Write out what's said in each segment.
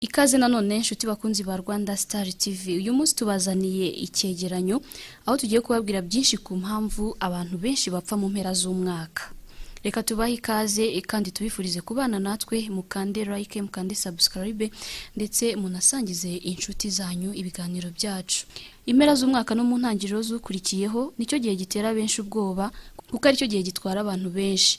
Ikaze nanone inshuti bakunzi ba Rwanda Star TV. Uyu munsi tubazaniye icyegeranyo aho tugiye kubabwira byinshi ku mpamvu abantu benshi bapfa mu mpera z'umwaka. Reka tubahe ikaze kandi tubifurize kubana natwe, mukande like, mukande subscribe ndetse munasangize inshuti zanyu ibiganiro byacu. Impera z'umwaka no mu ntangiriro z'ukurikiyeho nicyo gihe gitera benshi ubwoba kuko ari cyo gihe gitwara abantu benshi.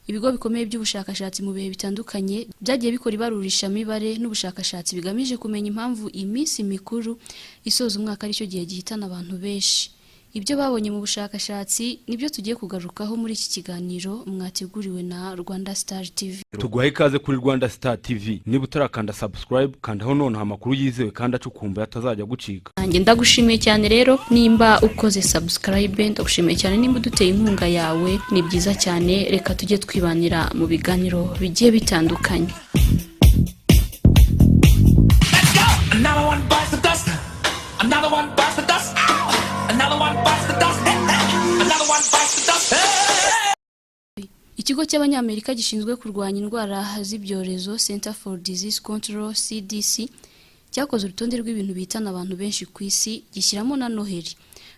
Ibigo bikomeye by'ubushakashatsi mu bihe bitandukanye byagiye bikora ibarurisha mibare n'ubushakashatsi bigamije kumenya impamvu iminsi mikuru isoza umwaka ari cyo gihe gihitana abantu benshi. Ibyo babonye mu bushakashatsi nibyo tugiye kugarukaho muri iki kiganiro mwateguriwe na Rwanda Star TV. Tuguhaye ikaze kuri Rwanda Star TV. Niba utarakanda subscribe kandaho none amakuru yizewe kandi acukumbuye atazajya gucika. Nanjye ndagushimiye cyane rero nimba ukoze subscribe, ndagushimiye cyane nimba uduteye inkunga yawe, ni byiza cyane. Reka tujye twibanira mu biganiro bigiye bitandukanye. Ikigo cy'Abanyamerika gishinzwe kurwanya indwara z'ibyorezo Center for Disease Control CDC cyakoze urutonde rw'ibintu bitana abantu benshi ku isi, gishyiramo na Noheli.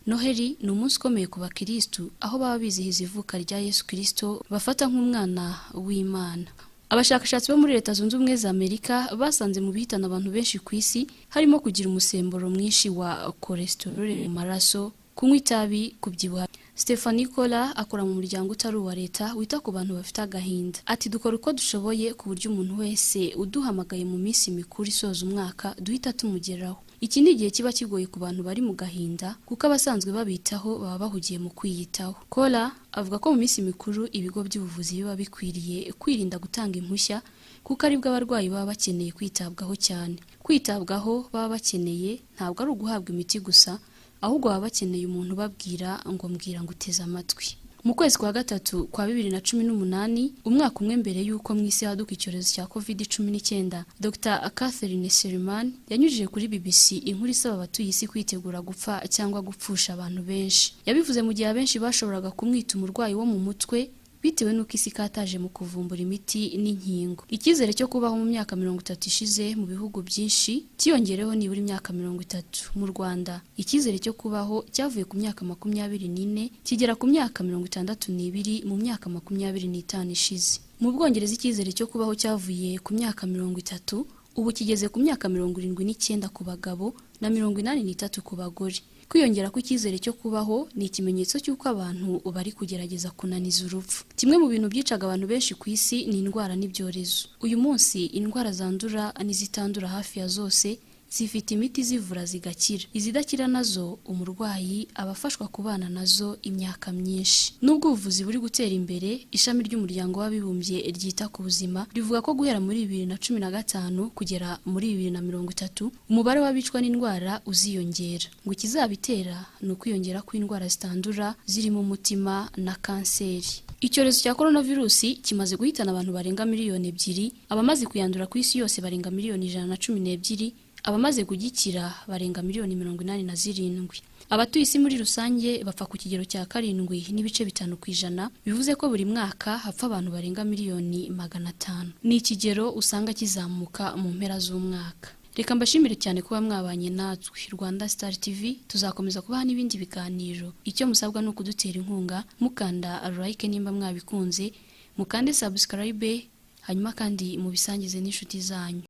Noheli ni umunsi ukomeye ku bakristu aho baba bizihiza ivuka rya Yesu Kristo, bafata nk'umwana w'Imana. Abashakashatsi bo muri Leta Zunze Ubumwe za Amerika basanze mu bihitana abantu benshi ku isi harimo kugira umusemburo mwinshi wa cholesterol mu maraso, kunywa itabi, kubyibuha. Stephanie Kola akora mu muryango utari uwa leta wita ku bantu bafite agahinda. Ati dukora uko dushoboye ku buryo umuntu wese uduhamagaye mu minsi mikuru isoza umwaka duhita tumugeraho. Iki ni igihe kiba kigoye ku bantu bari mu gahinda kuko abasanzwe babitaho baba bahugiye mu kwiyitaho. Kola avuga ko mu minsi mikuru ibigo by'ubuvuzi biba bikwiriye kwirinda gutanga impushya kuko aribwo abarwayi baba bakeneye kwitabwaho cyane. Kwitabwaho baba bakeneye ntabwo ari uguhabwa imiti gusa, ahubwo baba bakeneye umuntu babwira ngo mbwira ngo uteze amatwi. Mu kwezi kwa gatatu kwa 2018, umwaka umwe mbere y'uko mu isi haduka icyorezo cya COVID-19, Dr. Catherine Sherman yanyujije kuri BBC inkuru isaba abatuye isi kwitegura gupfa cyangwa gupfusha abantu benshi. Yabivuze mu gihe abenshi bashoboraga kumwita umurwayi wo mu mutwe bitewe nuko isi kataje mu kuvumbura imiti n'inkingo. Icyizere cyo kubaho mu myaka 30 ishize mu bihugu byinshi cyiyongereho nibura imyaka 30. Mu Rwanda icyizere cyo kubaho cyavuye ku myaka 24 kigera ku myaka 62 mu myaka 25 ishize. Mu Bwongereza icyizere cyo kubaho cyavuye ku myaka 30 ubu kigeze ku myaka 79 ku bagabo na 83 ku bagore. Kwiyongera ku cyizere cyo kubaho ni ikimenyetso cy'uko abantu bari kugerageza kunaniza urupfu. Kimwe mu bintu byicaga abantu benshi ku isi ni indwara n'ibyorezo. Uyu munsi indwara zandura n'izitandura hafi ya zose zifite imiti zivura zigakira. Izidakira nazo umurwayi abafashwa kubana nazo imyaka myinshi. Nubwo ubuvuzi buri gutera imbere, ishami ry'umuryango w'abibumbye ryita ku buzima rivuga ko guhera muri 2015 kugera muri 2030 umubare w'abicwa n'indwara uziyongera. Ngo ikizabitera ni ukwiyongera kw'indwara zitandura zirimo umutima na kanseri. Icyorezo cya coronavirus kimaze guhitana abantu barenga miliyoni 2, abamaze kuyandura ku isi yose barenga miliyoni 112, abamaze kugikira barenga miliyoni 87. Abatuye isi muri rusange bapfa ku kigero cya 7.5%, bivuze ko buri mwaka hapfa abantu barenga miliyoni 500. Ni ikigero usanga kizamuka mu mpera z'umwaka. Reka mbashimire cyane kuba mwabanye natwe. Rwanda Star TV tuzakomeza kubaha n'ibindi biganiro. Icyo musabwa no kudutera inkunga, mukanda like nimba mwabikunze, mukande subscribe, hanyuma kandi mubisangize n'inshuti zanyu.